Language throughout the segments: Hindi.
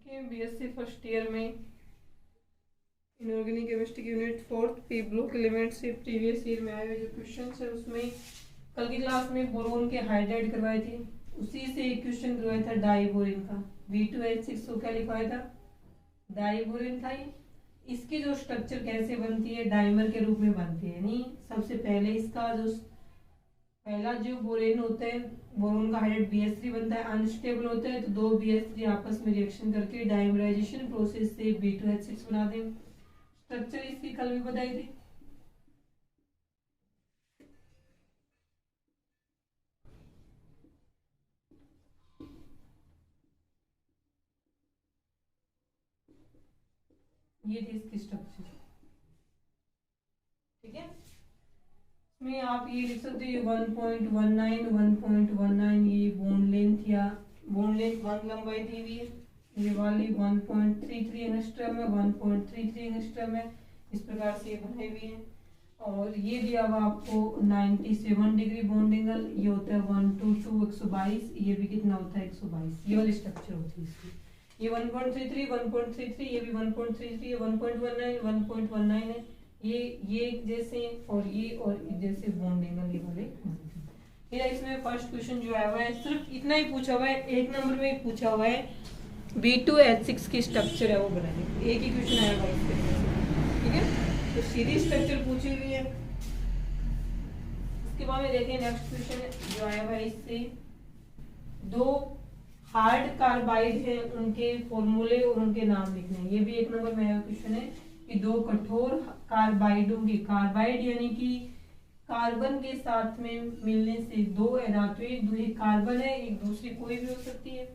बीएससी फर्स्ट ईयर में इनऑर्गेनिक केमिस्ट्री की यूनिट 4 पी ब्लॉक एलिमेंट से प्रीवियस ईयर में आए हुए जो क्वेश्चन है उसमें कल की क्लास में बोरोन के हाइड्राइड करवाए थे, उसी से एक क्वेश्चन करवाया था डाइबोरिन का B2H6 को क्या लिखवाया था, डाइबोरिन था। इसकी जो स्ट्रक्चर कैसे बनती है, डाइमर के रूप में बनती है। नहीं, सबसे पहले इसका जो पहला जो बोरेन होता है, बोरोन का हाइड्राइड BH3 बनता है, अनस्टेबल होता है तो दो BH3 आपस में रिएक्शन करके डाइमराइजेशन प्रोसेस से B2H6 बना दें। स्ट्रक्चर इसकी कल भी बताई थी। ये थी इसकी स्ट्रक्चर, ठीक है। इसमें आप ये लिख सकते हो 1.19 ये बोन लेंथ या बोन लेंथ 1 लंबाई दी हुई है, ये वाली 1.33 एंगस्ट्रम है, 1.33 एंगस्ट्रम है। इस प्रकार से ये बने हुए हैं। और ये दिया हुआ आपको 97 डिग्री बॉन्ड एंगल, ये होता है 122 122, ये भी कितना होता है 122। ये वाली स्ट्रक्चर होती है इसकी। ये 1.33 ये भी 1.33 1.19 1.19 है। ये जैसे और जैसे बॉन्ड एंगल ये वाले। फिर इसमें फर्स्ट क्वेश्चन जो आया हुआ है सिर्फ इतना ही पूछा हुआ है, एक नंबर में ही पूछा हुआ है B2H6 की स्ट्रक्चर है वो बनानी, एक ही क्वेश्चन आया हुआ है इसके, ठीक है। तो सीरीज स्ट्रक्चर पूछी हुई है। इसके बाद में देखें नेक्स्ट क्वेश्चन जो आया हुआ है, इससे दो हार्ड कार्बाइड है उनके फॉर्मूले और उनके नाम लिखने हैं। ये भी एक नंबर में आया क्वेश्चन है कि दो कठोर कार्बाइडों की, कार्बाइड यानी कि कार्बन के साथ में मिलने से दो धातु, एक दूसरी कार्बन है एक दूसरी कोई भी हो सकती है,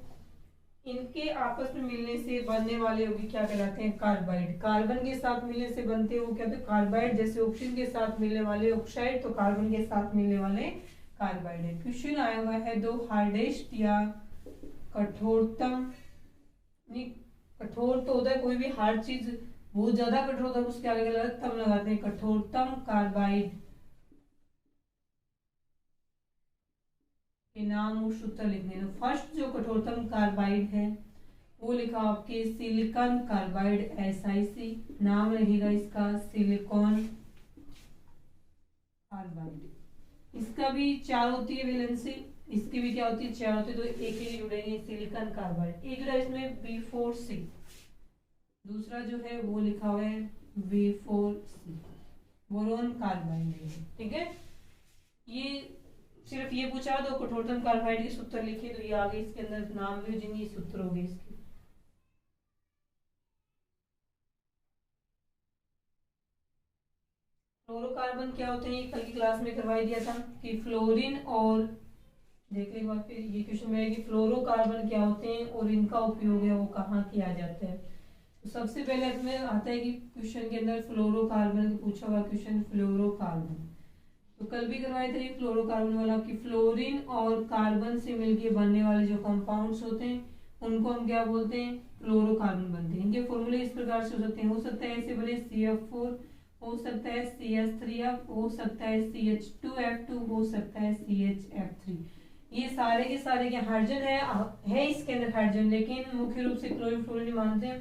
इनके आपस में मिलने से बनने वाले होगी क्या कहलाते हैं, कार्बाइड। कार्बन के साथ मिलने से बनते हो क्या, तो कार्बाइड। जैसे ऑक्सीजन के साथ मिलने वाले ऑक्साइड, तो कार्बन के साथ मिलने वाले कार्बाइड है। क्वेश्चन आया हुआ है दो हार्डेस्ट या कठोरतम, कठोर तो होता है कोई भी हार्ड चीज बहुत ज्यादा कठोर होता है उसके आगे तम लगाते हैं, कठोरतम कार्बाइड के नाम और सूत्र लिखने हैं। फर्स्ट जो कठोरतम कार्बाइड है वो लिखा आपके सिलिकॉन कार्बाइड SiC, नाम रहेगा इसका सिलिकॉन कार्बाइड। इसका भी 4 होती है वैलेंसी, इसकी भी क्या होती है 4 होती है, तो एक ही जुड़ेंगे सिलिकॉन कार्बाइड। एक जुड़ा इसमें B4C, दूसरा जो है वो लिखा हुआ है B4C, बोरोन कार्बाइड है, ठीक है। ये सिर्फ ये पूछा तो कठोरतम कार्बाइड के सूत्र लिखे, तो ये आगे इसके अंदर नाम भी जिनके सूत्र हो गए इसके। फ्लोरोकार्बन क्या होते हैं, ये कल की क्लास में करवाई दिया था कि फ्लोरीन और देख एक बार फिर ये क्वेश्चन में कि फ्लोरोकार्बन क्या होते हैं और इनका उपयोग है वो कहाँ किया जाता है। तो सबसे पहले इसमें आता है कि क्वेश्चन के अंदर फ्लोरोकार्बन पूछा हुआ क्वेश्चन फ्लोरोकार्बन, तो कल भी करवाए थे फ्लोरोकार्बन वाला कि फ्लोरीन और कार्बन से मिलके बनने वाले जो कंपाउंड्स होते हैं उनको हम क्या बोलते हैं, फ्लोरोकार्बन बनते हैं। इनके फॉर्मूले इस प्रकार से हो सकते हैं, हो सकता है ऐसे बने CF4, हो सकता है CH3F, हो सकता है CH2F2, हो सकता है CHF3। ये सारे के सारे क्या हाइड्रोजन है इसके अंदर हाइड्रोजन, लेकिन मुख्य रूप से क्लोरीन फ्लोरीन मानते हैं।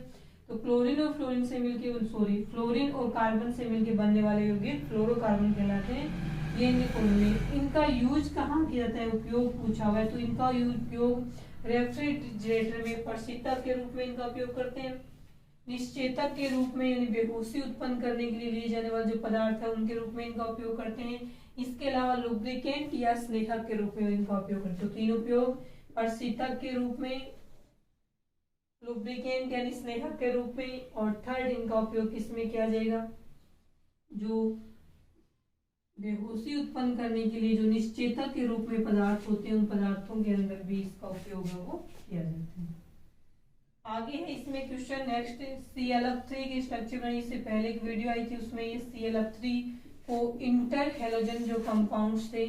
तो क्लोरीन और फ्लोरीन से मिलके फ्लोरीन और कार्बन से मिलके बनने वाले यौगिक फ्लोरोकार्बन कहलाते हैं। ये इनके फॉर्मूले। इनका यूज कहाँ किया जाता है, उपयोग पूछा हुआ है, तो इनका उपयोग रेफ्रिजरेटर में प्रशीतक के रूप में इनका उपयोग करते हैं, निश्चेतक के रूप में यानी बेहोशी उत्पन्न करने के लिए लिए जाने वाले जो पदार्थ है उनके रूप में इनका उपयोग करते हैं। इसके अलावा लुब्रिकेंट या स्नेहक के रूप में इनका उपयोग करते हैं। तो तीन उपयोग, प्रशीतक के रूप में, लुब्रिकेंट यानी स्नेहक के रूप में, और थर्ड इनका उपयोग किसमें किया जाएगा, जो बेहोशी उत्पन्न करने के लिए जो निश्चेतक के रूप में पदार्थ होते हैं उन पदार्थों के अंदर भी इसका उपयोग है वो किया जाता है। आगे है इसमें क्वेश्चन नेक्स्ट ClF3 की स्ट्रक्चर बनाई, इससे पहले एक वीडियो आई थी उसमें ये ClF3 को इंटर हेलोजन जो कंपाउंड्स थे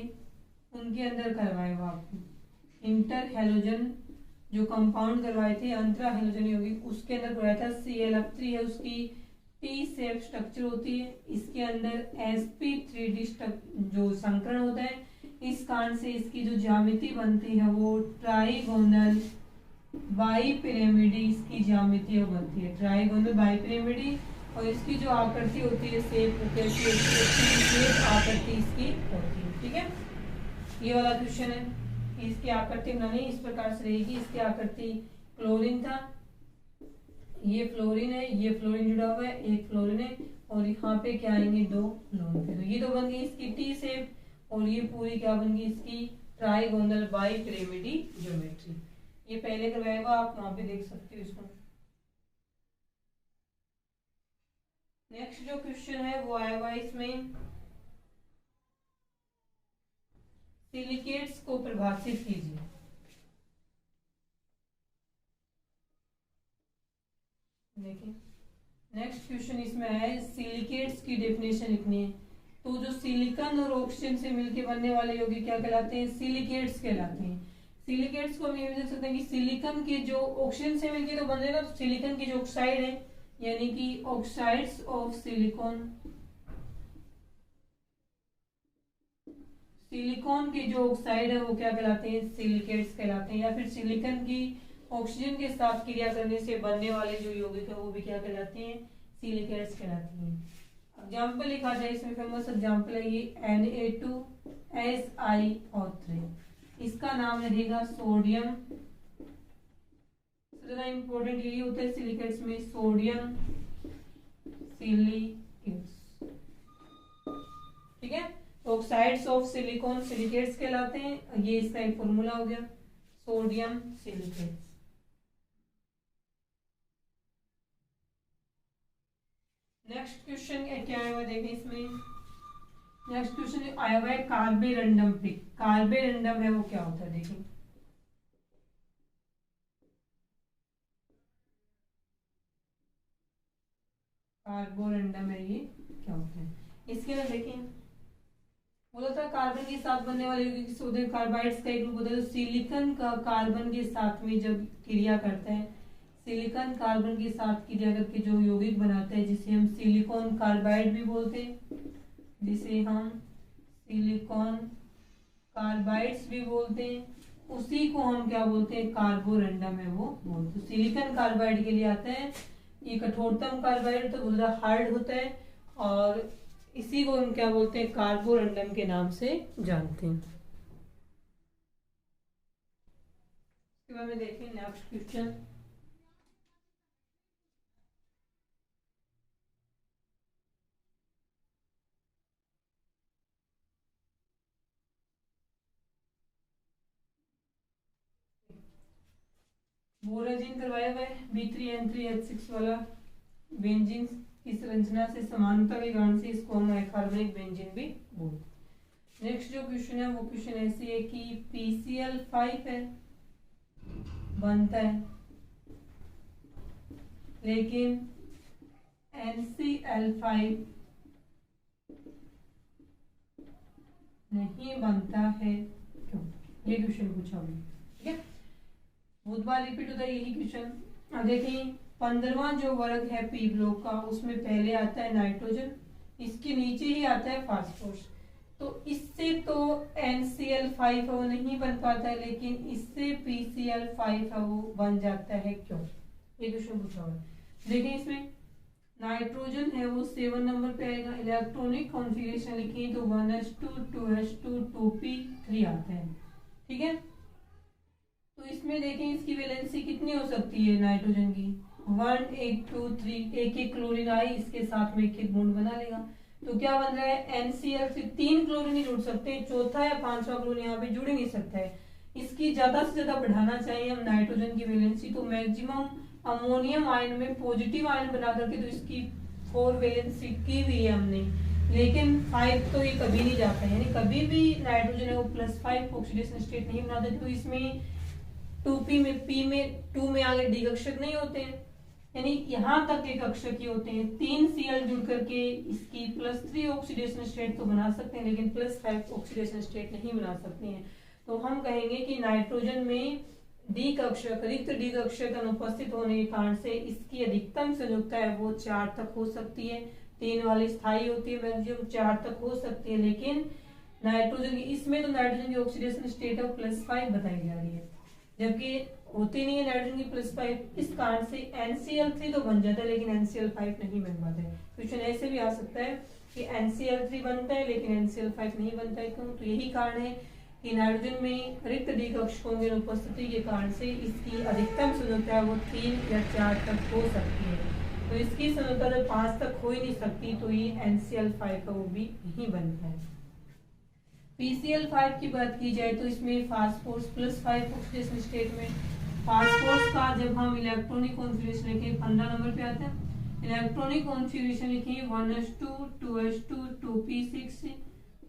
उनके अंदर करवाए हुआ आपको, इंटर हेलोजन जो कंपाउंड करवाए थे अंतरा हेलोजन यौगिक उसके अंदर करवाया था। ClF3 है उसकी T शेप स्ट्रक्चर होती है, इसके अंदर sp3d जो संकरण होता है, इस कारण से इसकी जो ज्यामिति बनती है वो ट्राइगोनल बाई पिरामिडी इसकी ज्यामिति बनती है, ट्राइगोनल बाई पिरामिडी। और इसकी जो आकृति होती है शेप कैसी होती है, शेप आकृति इसकी होती है। ठीक है, ये वाला क्वेश्चन है, इसकी आकृति बनानी इस प्रकार से रहेगी। इसकी आकृति क्लोरीन था, ये फ्लोरीन है, ये फ्लोरीन जुड़ा हुआ है, एक फ्लोरीन है, और यहाँ पे क्या आएंगे, दो फ्लोरीन थे। तो ये तो बन गई इसकी टी शेप, और ये पूरी क्या बन गई इसकी ट्राइगोनल बाई पिरामिडी ज्योमेट्री। ये पहले करवाएगा, आप वहां पे देख सकते हो इसको। नेक्स्ट जो क्वेश्चन है वो आया हुआ इसमें, सिलिकेट्स को परिभाषित कीजिए। देखिए नेक्स्ट क्वेश्चन इसमें है, सिलिकेट्स की डेफिनेशन लिखनी है। तो जो सिलिकॉन और ऑक्सीजन से मिलकर बनने वाले यौगिक क्या कहलाते हैं, सिलिकेट्स कहलाते हैं। सिलिकेट्स को हम ये देख सकते हैं कि सिलिकॉन के जो ऑक्सीजन से मिलकर तो बनेगा, तो सिलिकॉन की जो ऑक्साइड है यानी कि ऑक्साइड्स ऑफ सिलिकॉन, सिलिकॉन के जो ऑक्साइड है वो क्या कहलाते हैं, सिलिकेट्स कहलाते हैं। या फिर सिलिकॉन की ऑक्सीजन के साथ क्रिया करने से बनने वाले जो यौगिक है वो भी क्या कहलाते हैं, सिलिकेट्स कहलाते हैं। एग्जाम्पल लिखा जाए इसमें, फेमस एग्जाम्पल है ये Na2SiO3, इसका नाम रहेगा सोडियम। ज्यादा इंपॉर्टेंट यही होता है सिलिकेट्स में, सोडियम सिलिकेट्स। ठीक है, ऑक्साइड्स ऑफ सिलिकॉन सिलिकेट्स कहलाते हैं। ये इसका एक फॉर्मूला हो गया, सोडियम सिलिकेट्स। नेक्स्ट क्वेश्चन क्या आया हुआ देखें इसमें। नेक्स्ट क्वेश्चन आया हुआ है कार्बेरंडम पे। कार्बेरंडम है वो क्या होता है देखें। कार्बोरंडम है ये क्या होता है, इसके अंदर देखें बोला था कार्बन के साथ बनने वाले यौगिक सोडियम कार्बाइड्स का एक ग्रुप होता है। तो सिलिकॉन का कार्बन के साथ में जब क्रिया करता है, सिलिकॉन कार्बन के साथ क्रिया करके जो यौगिक बनाता है, जिसे हम सिलिकॉन कार्बाइड भी बोलते हैं, जिसे हम सिलिकॉन कार्बाइड्स भी बोलते हैं, उसी को हम क्या बोलते हैं, कार्बोरंडम है वो बोलते हैं। सिलिकॉन कार्बाइड के लिए आता है, ये कठोरतम कार्बाइड तो बोलता हार्ड होता है, और इसी को हम क्या बोलते हैं, कार्बोरंडम के नाम से जानते हैं। इसके बाद में देखें नेक्स्ट क्वेश्चन। बोराजिन करवाया हुआ है, B3N3H6 वाला बेंजीन की संरचना से समानता के कारण से इसको हम कार्बनिक बेंजीन भी बोलते हैं। नेक्स्ट जो क्वेश्चन है वो क्वेश्चन ऐसी है कि PCl5 है बनता है, लेकिन NCl5 नहीं बनता है क्यों, ये क्वेश्चन पूछा हमने। ठीक है, बहुत बार रिपीट होता है यही क्वेश्चन। देखिए 15वां जो वर्ग है पी ब्लॉक का, उसमें पहले आता है नाइट्रोजन, इसके नीचे ही आता है फास्फोरस। तो इससे तो NCl5 वो नहीं बन पाता है, लेकिन इससे PCl5 वो बन जाता है क्यों, ये क्वेश्चन पूछा हुआ है। देखिए इसमें नाइट्रोजन है वो 7 नंबर पे आएगा, इलेक्ट्रॉनिक कॉन्फ़िगरेशन लिखिए तो 1s2 2s2 2p3 आता है। ठीक है, तो इसमें देखें इसकी वैलेंसी कितनी हो सकती है नाइट्रोजन की, 1 1 2 3, एक एक क्लोरीन आई इसके साथ में एक एक बॉन्ड बना लेगा। तो क्या बन रहा है, NCl से 3 क्लोरीन ही जुड़ सकते हैं, चौथा या पांचवा क्लोरीन यहाँ पे जुड़ ही नहीं सकता है। इसकी ज्यादा से ज्यादा बढ़ाना चाहिए हम नाइट्रोजन की वैलेंसी, तो मैक्सिमम अमोनियम आयन में पॉजिटिव आयन बना करके तो इसकी 4 वैलेंसी की हुई है हमने, लेकिन 5 तो ये कभी नहीं जाता है, यानी कभी भी नाइट्रोजन है वो +5 ऑक्सीडेशन स्टेट नहीं बनाता। तो इसमें 2p में p में 2 में आगे d कक्षक नहीं होते हैं, यानी यहाँ तक एक कक्षक ही होते हैं। 3 Cl जुड़ करके इसकी +3 ऑक्सीडेशन स्टेट तो बना सकते हैं, लेकिन +5 ऑक्सीडेशन स्टेट नहीं बना सकते हैं। तो हम कहेंगे कि नाइट्रोजन में डी कक्षक, रिक्त डी कक्षक अनुपस्थित होने के कारण से इसकी अधिकतम संयुक्ता है वो 4 तक हो सकती है। 3 वाली स्थायी होती है, मैक्सिमम 4 तक हो सकती है, लेकिन नाइट्रोजन की इसमें तो नाइट्रोजन की ऑक्सीडेशन स्टेट है +5 बताई जा रही है, जबकि होती नहीं है नाइट्रोजन की +5, इस कारण से NCl3 तो बन जाता है लेकिन NCl5 नहीं बन पाता है। क्वेश्चन ऐसे भी आ सकता है कि NCl3 बनता है लेकिन NCl5 नहीं बनता है, क्यों? तो यही कारण है कि नाइट्रोजन में रिक्त डी कक्षकों की उपस्थिति के कारण से इसकी अधिकतम सांद्रता वो 3 या 4 तक हो सकती है। तो इसकी सांद्रता जब 5 तक हो ही नहीं सकती तो ये NCl5 का वो भी नहीं बनता है। PCl5 की बात की जाए तो इसमें फास्फोरस +5 ऑक्सीडेशन स्टेट में फास्फोरस का जब हम इलेक्ट्रॉनिक कॉन्फ़िगरेशन लिखें 15 नंबर पे आता है। इलेक्ट्रॉनिक कॉन्फ़िगरेशन लिखें 1s2 2s2 2p6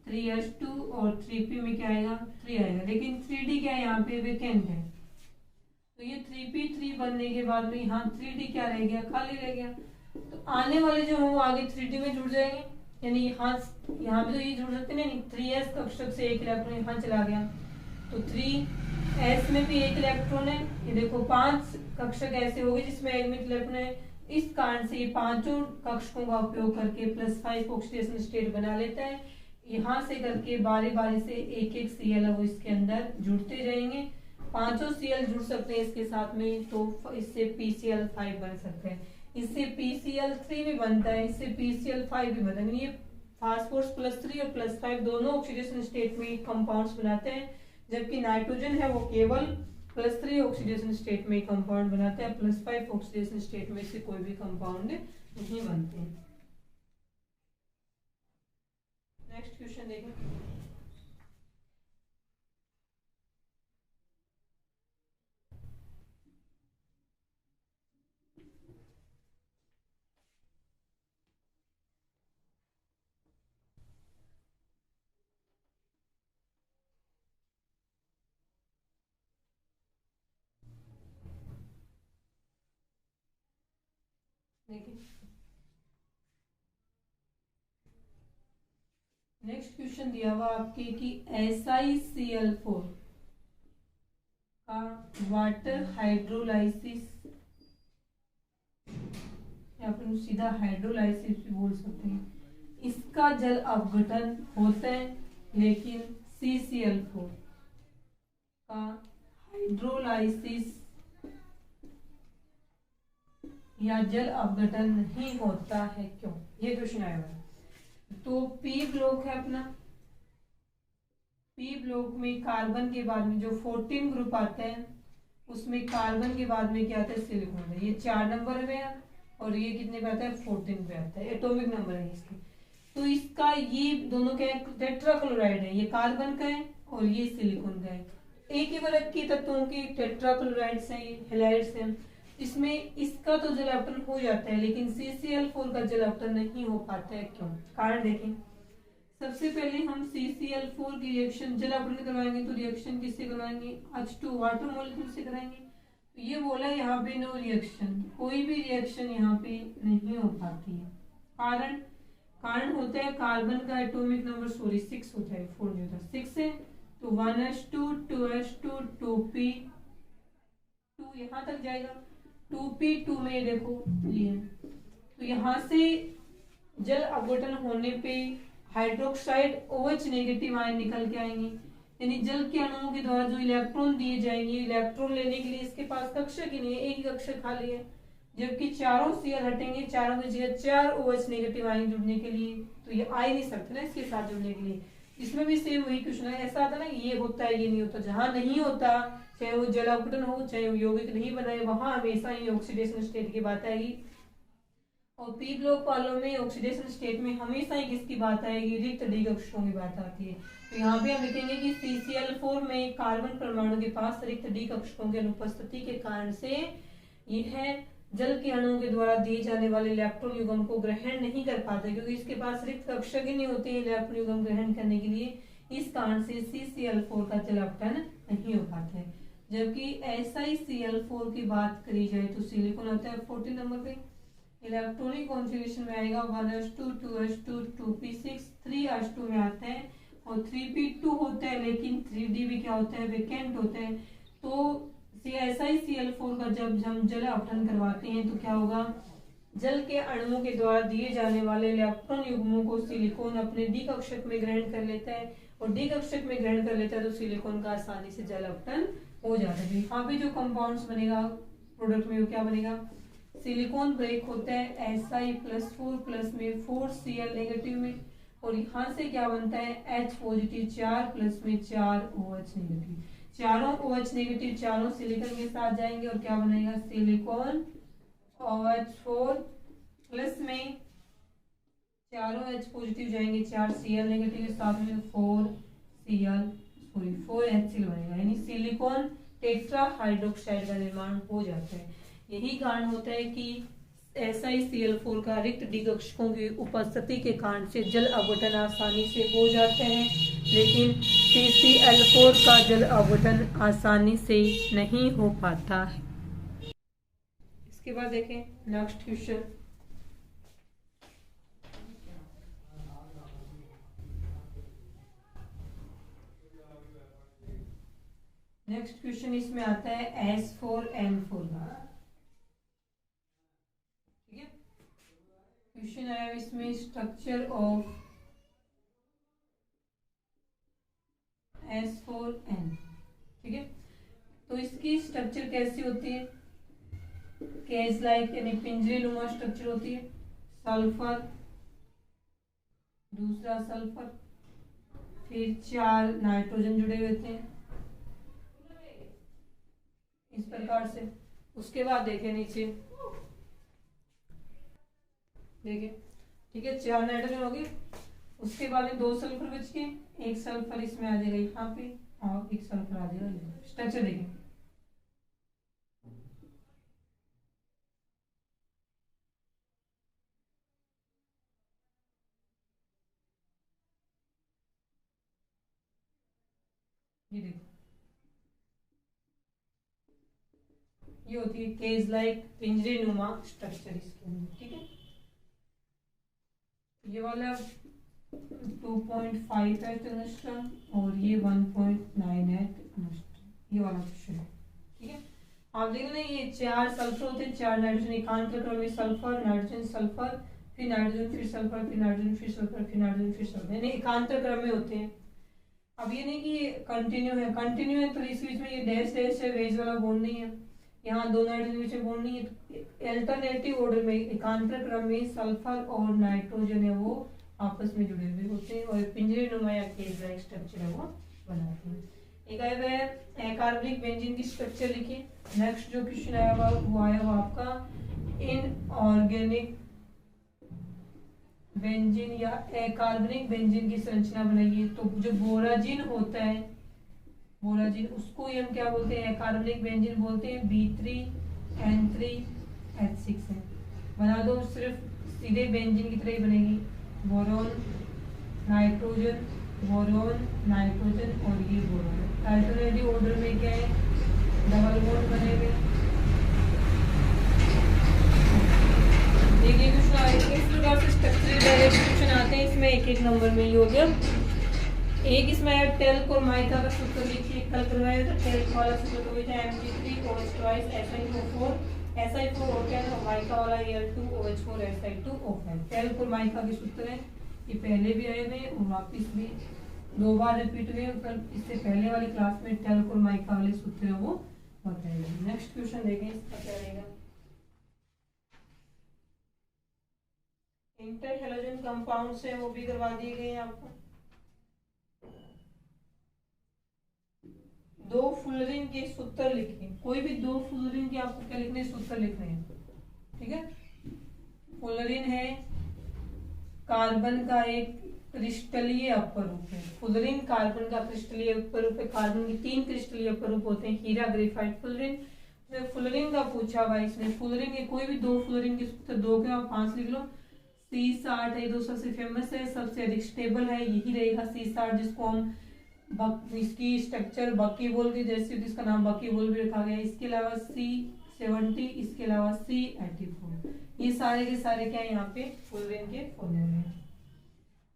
3s2 और 3p में क्या आएगा 3 आएगा, लेकिन 3d क्या है यहाँ पे वैकेंट है। तो ये 3p3 बनने के बाद में यहाँ 3d क्या रह गया, खाली रह गया। तो आने वाले जो है वो आगे 3d में जुड़ जाएंगे, यानी यहाँ पे तो ये जुड़ सकते नहीं, 3s कक्षक से एक इलेक्ट्रॉन यहाँ चला गया तो 3s में भी एक इलेक्ट्रॉन है। ये देखो 5 कक्षक ऐसे हो गए जिसमें एक इलेक्ट्रॉन है, इस कारण से ये पांचों कक्षकों का उपयोग करके +5 ऑक्सीडेशन स्टेट बना लेता है। यहाँ से करके बारी बारी से एक एक Cl वो इसके अंदर जुड़ते रहेंगे, पांचों Cl जुड़ सकते हैं इसके साथ में, तो इससे PCl5 बन सकता है, इससे PCl3 भी बनता है, इससे PCl5 भी बनता है। ये फास्फोरस +3 और +5 दोनों ऑक्सीडेशन स्टेट में कंपाउंड्स बनाते हैं, जबकि नाइट्रोजन है वो केवल +3 ऑक्सीडेशन स्टेट में कंपाउंड बनाते हैं, +5 ऑक्सीडेशन स्टेट में से कोई भी कंपाउंड नहीं बनते हैं। नेक्स्ट क्वेश्चन देखें। नेक्स्ट क्वेश्चन दिया हुआ आपके कि SiCl4 का वाटर हाइड्रोलाइसिस या फिर सीधा हाइड्रोलाइसिस भी बोल सकते हैं, इसका जल अपघटन होता है, लेकिन CCl4 का हाइड्रोलाइसिस या जल अपघटन नहीं होता है, क्यों? ये क्वेश्चन आया हुआ है। तो P ब्लॉक है अपना, P ब्लॉक में कार्बन के बाद में जो 14 ग्रुप आता है उसमें कार्बन के बाद में क्या आता है, सिलिकॉन है। ये 4 नंबर में है और ये कितने पे आता है, 14 पे आता है, एटॉमिक नंबर है इसके। तो इसका ये दोनों क्या है, टेट्राक्लोराइड है, ये कार्बन का है और ये सिलिकॉन का है। एक ही वर्ग की तत्वों की टेट्राक्लोराइड्स हैं, हैलाइड्स हैं, इसमें इसका तो जल अपघटन हो जाता है लेकिन CCl4 का जल अपघटन नहीं हो पाता है, क्यों? कारण देखें। सबसे पहले हम CCl4 की रिएक्शन जल अपघटन करवाएंगे तो रिएक्शन किससे करवाएंगे, H2 वाटर मॉलिक्यूल से कराएंगे। तो ये बोला यहाँ पे नो रिएक्शन, कोई भी रिएक्शन यहाँ पे नहीं हो पाती है। कारण होता है कार्बन का एटॉमिक नंबर 6 होता है, 4 नहीं होता, 6 है। तो 1s2 2s2 2p2 यहाँ तक जाएगा, 2p2 में देखो ये, तो यहाँ से जल अपघटन होने पे हाइड्रोक्साइड OH नेगेटिव आयन निकल के आएंगे, यानी जल के अणुओं के द्वारा जो इलेक्ट्रॉन दिए जाएंगे, इलेक्ट्रॉन लेने के लिए इसके पास कक्षक ही नहीं है, एक ही कक्षक खाली है, जबकि चारों Cl हटेंगे, चारों की जगह 4 OH नेगेटिव आयन जुड़ने के लिए, तो ये आ ही नहीं सकते ना इसके साथ जुड़ने के लिए। इसमें भी सेम वही क्वेश्चन है, ऐसा आता ना ये होता है ये नहीं होता, जहां नहीं होता चाहे वो जल अपघटन हो चाहे वो यौगिक नहीं बनाए वहां हमेशा ही ऑक्सीडेशन स्टेट की बात आएगी। और P ब्लॉक वालों में ऑक्सीडेशन स्टेट में हमेशा ही किसकी बात आएगी, रिक्त डी कक्षकों की बात आती है। तो यहाँ पे हम लिखेंगे कि CCl4 में कार्बन परमाणु के पास रिक्त डी कक्षकों की अनुपस्थिति के कारण से यह जल के अणुओं के द्वारा दिए जाने वाले इलेक्ट्रॉन युग्म को ग्रहण नहीं कर पाते, क्योंकि इसके पास रिक्त कक्षक ही नहीं होते इलेक्ट्रॉन युग्म ग्रहण करने के लिए, इस कारण से CCl4 का जल अपघटन नहीं हो पाता है। जबकि SiCl4 की बात करी जाए तो सिलिकॉन आता है 14 नंबर पे, इलेक्ट्रॉनिक कॉन्फ़िगरेशन में आएगा 1s2 2s2 2p6 3s2 में आता है और 3p2 होता है, लेकिन 3d भी क्या होता है, वैकेंट होता है। तो SiCl4 का जब हम जल अपघटन करवाते हैं तो क्या होगा, जल के अणुओं के द्वारा दिए जाने वाले इलेक्ट्रॉन युग्मों को सिलिकॉन अपने डी कक्षक में ग्रहण कर लेता है और डी कक्षक में ग्रहण कर लेता है तो सिलिकॉन का आसानी से जल अपघटन हो जाता है। यहाँ पे जो कंपाउंड्स बनेगा प्रोडक्ट में वो क्या बनेगा, सिलिकॉन ब्रेक होता है Si+4 प्लस में 4Cl नेगेटिव में, और यहाँ से क्या बनता है H पॉजिटिव 4 प्लस में 4 OH नेगेटिव। चारों OH नेगेटिव चारों सिलिकॉन के साथ जाएंगे और क्या बनेगा सिलिकॉन OH4 प्लस में चारों H पॉजिटिव जाएंगे 4Cl नेगेटिव के साथ में 4HCl बनेगा, यानी सिलिकॉन टेट्रा हाइड्रोक्साइड का निर्माण हो जाता है। यही कारण होता है कि SiCl4 का रिक्त डिकक्षकों की उपस्थिति के कारण से जल अवघटन आसानी से हो जाते हैं, लेकिन CCl4 का जल अवघटन आसानी से नहीं हो पाता है। इसके बाद देखें नेक्स्ट क्वेश्चन। नेक्स्ट क्वेश्चन इसमें आता है S4N4 का, ठीक है। क्वेश्चन आया इसमें स्ट्रक्चर ऑफ S4N, ठीक है। तो इसकी स्ट्रक्चर कैसी होती है, केज लाइक यानी पिंजरे नुमा स्ट्रक्चर होती है। सल्फर, दूसरा सल्फर, फिर 4 नाइट्रोजन जुड़े हुए थे इस प्रकार से। उसके बाद देखें नीचे, देखें, ठीक है, 4 नाइट्रोजन हो गए। उसके बाद में 2 सल्फर बच के, एक सल्फर इसमें आ जाएगा यहाँ पे और एक सल्फर आ जाएगा। स्ट्रक्चर देखें, ये देखो, ये होती है केज लाइक पिंजरे नुमा स्ट्रक्चर इसके अंदर, ठीक है। ये वाला 2.5 एंगस्ट्रॉम और ये 1.98 एंगस्ट्रॉम, ये वाला क्वेश्चन है, ठीक है। आप देख रहे हैं ये 4 सल्फर होते हैं, 4 नाइट्रोजन एकांतर क्रम में सल्फर नाइट्रोजन सल्फर फिर नाइट्रोजन फिर सल्फर फिर नाइट्रोजन फिर सल्फर फिर नाइट्रोजन फिर सल्फर, यानी एकांतर क्रम में होते हैं। अब ये नहीं कि ये कंटिन्यू है, कंटिन्यू है तो इस बीच में ये डैश डैश है, वेज वाला बॉन्ड नहीं है, यहाँ 2 नाइट्रोजन बीच में बॉन्ड नहीं है। अल्टरनेटिव ऑर्डर में एकांतर क्रम में सल्फर और नाइट्रोजन है वो आपस में जुड़े हुए होते हैं और पिंजरे नुमा केज लाइक स्ट्रक्चर है वो बनाते हैं। एक आया हुआ है अकार्बनिक बेंजीन की स्ट्रक्चर लिखिए। नेक्स्ट जो क्वेश्चन आया हुआ वो आया हुआ आपका इनऑर्गेनिक बेंजीन या अकार्बनिक बेंजीन की संरचना बनाइए। तो जो बोराजिन होता है, बोराजिन, उसको हम क्या बोलते हैं, अकार्बनिक बेंजीन बोलते हैं। B3N3H6 है। बना दो, सिर्फ सीधे बेंजीन की तरह ही बनेगी। बोरोन नाइट्रोजन बोरोन नाइट्रोजन और ये बोरोन। अल्टरनेटिव ऑर्डर में क्या है, डबल बॉन्ड बनेंगे। देखिए क्वेश्चन आएगा इस प्रकार से स्ट्रक्चरल डायरेक्ट क्वेश्चन आते हैं, इसमें एक एक नंबर में ही हो गया। एक इसमें है टेल्क और माइका का सूत्र लिखिए। कल करवाया था टेल्क वाला सूत्र तो था Mg3OH SiO4 SiO4O10 और माइका वाला Al2OH4 Si2O5। टेल्क और माइका के सूत्र है, ये पहले भी आए हुए और वापिस भी 2 बार रिपीट हुए। कल इससे पहले वाली क्लास में टेल्क और माइका वाले सूत्र है वो बताए गए। नेक्स्ट क्वेश्चन देखें, इसका क्या रहेगा। इंटर हैलोजन कंपाउंड से वो भी करवा दिए गए हैं आपको। 2 फुलरिन के सूत्र लिखिए। कोई भी 2 फुलरिन के आपको क्या लिखने, सूत्र लिखने हैं, ठीक है। फुलरिन है कार्बन का एक क्रिस्टलीय अपरूप है। फुलरिन कार्बन का क्रिस्टलीय अपरूप है। कार्बन के 3 क्रिस्टलीय अपरूप होते हैं, हीरा ग्रेफाइट फुलरिन। फुलरिन का पूछा हुआ इसने, फुलरिन के कोई भी 2 फुलरिन के सूत्र 2 के आप 5 लिख लो। C60 है, 2 सबसे फेमस है, सबसे अधिक स्टेबल है, यही रहेगा C60, जिसको हम इसकी स्ट्रक्चर बकीबोल की जैसे इसका नाम बकीबोल भी रखा गया है। इसके अलावा C70, इसके अलावा C84, ये सारे के सारे क्या है यहाँ पे फुलरिन के फॉर्मूले हैं।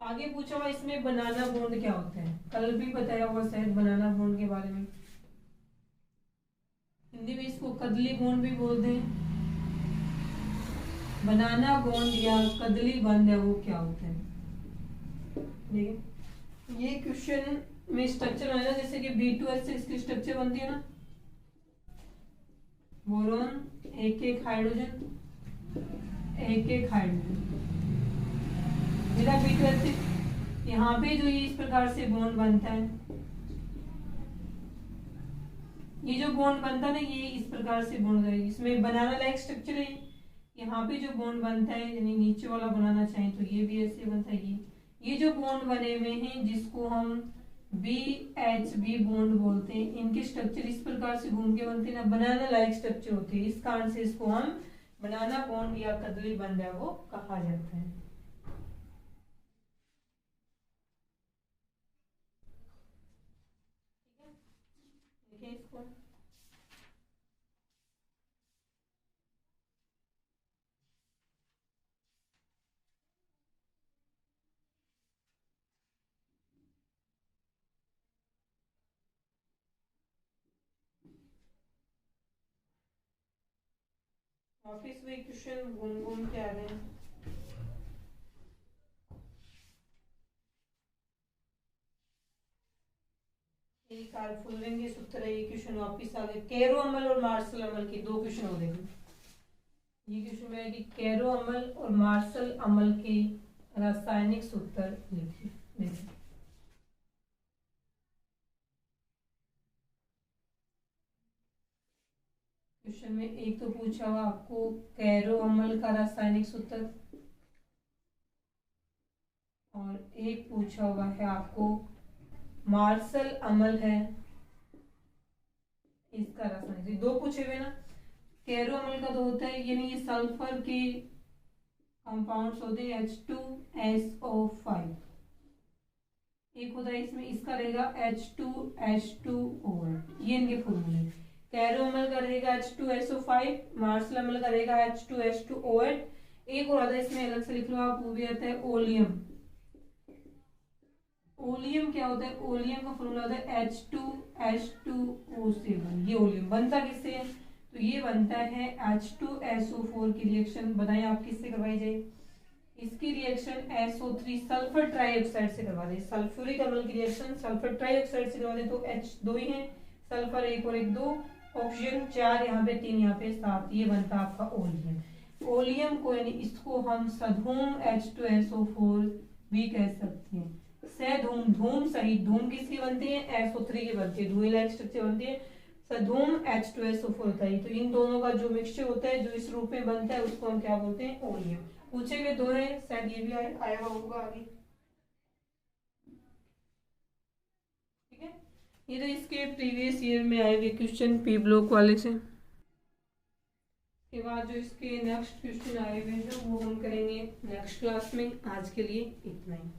आगे पूछा हुआ इसमें बनाना बॉन्ड क्या होता है, कल भी बताया हुआ शायद बनाना बॉन्ड के बारे में। हिंदी में इसको कदली बॉन्ड भी बोलते हैं। बनाना बॉन्ड या कदली बंध है वो क्या होता है, देखिए ये क्वेश्चन में स्ट्रक्चर बनाना, जैसे कि B2H6 की स्ट्रक्चर बनती है ना, बोरोन एक हाइड्रोजन, एक हाइड्रोजन मेरा B12। यहाँ पे जो ये इस प्रकार से बॉन्ड बनता है, ये जो बॉन्ड बनता है ना, ये इस प्रकार से बॉन्ड है, इसमें बनाना लाइक स्ट्रक्चर है। यहाँ पे जो बॉन्ड बनता है, यानी नीचे वाला बनाना चाहें तो ये भी ऐसे बनता है। ये जो बॉन्ड बने हुए हैं जिसको हम BHB बॉन्ड बोलते हैं, इनके स्ट्रक्चर इस प्रकार से घूम के बनते हैं ना, बनाना लाइक स्ट्रक्चर होते हैं। इस कारण से इसको हम बनाना बॉन्ड या कदली बंध है वो कहा जाता है। देखिए इसको, वापिस वही क्वेश्चन घूम घूम के आ रहे हैं। एक फॉलोइंग के सूत्र है, ये क्वेश्चन वापिस आ गए। कैरो अमल और मार्शल अमल के दो क्वेश्चन हो गए। ये क्वेश्चन में है कि कैरो अमल और मार्शल अमल के रासायनिक सूत्र लिखिए। देखिए क्वेश्चन में एक तो पूछा हुआ आपको कैरो अमल का रासायनिक सूत्र, और एक पूछा हुआ है आपको मार्शल अमल है इसका रासायनिक। दो पूछे हुए ना। कैरो अमल का तो होता है, यानी ये सल्फर के कंपाउंड्स होते हैं H2SO5। एक होता है इसमें, इसका रहेगा H2H2O, ये इनके फॉर्मूले। कैरो अमल का रहेगा H2SO5, मार्शल अमल का रहेगा H2H2OH। एक और आता है इसमें, अलग से लिख लो आप, वो भी आता है ओलियम। ओलियम क्या होता है? ओलियम का फॉर्मूला होता है H2H2O7। ये ओलियम बनता किससे है? तो ये बनता है H2SO4 की रिएक्शन। बताएं आप किससे करवाई जाए? इसकी रिएक्शन SO3 सल्फर ट्राइऑक्साइड से करवा दें। सल्फ्यूरिक अम्ल की रिएक्शन सल्फर ट्राइऑक्साइड से करवा दें तो H2 ही है, सल्फर एक और एक दो, ऑक्सीजन 4, यहाँ पे 3, यहाँ पे 7, ये बनता है आपका ओलियम। ओलियम को यानी इसको हम सधूम H2SO4 भी कह सकते हैं। सधूम, धूम सहित, धूम किसकी बनती है? SO3 की बनती है, धुएं लाइक स्ट्रक्चर बनती है, सधूम H2SO4 होता है। तो इन दोनों का जो मिक्सचर होता है, जो इस रूप में बनता है, उसको हम क्या बोलते हैं? ओलियम। पूछे हुए दो है, शायद ये भी आया होगा आगे। ठीक है, ये तो इसके प्रीवियस ईयर में आए हुए क्वेश्चन पी ब्लॉक वाले से। के बाद जो इसके नेक्स्ट क्वेश्चन आए हुए हैं वो हम करेंगे नेक्स्ट क्लास में। आज के लिए इतना ही।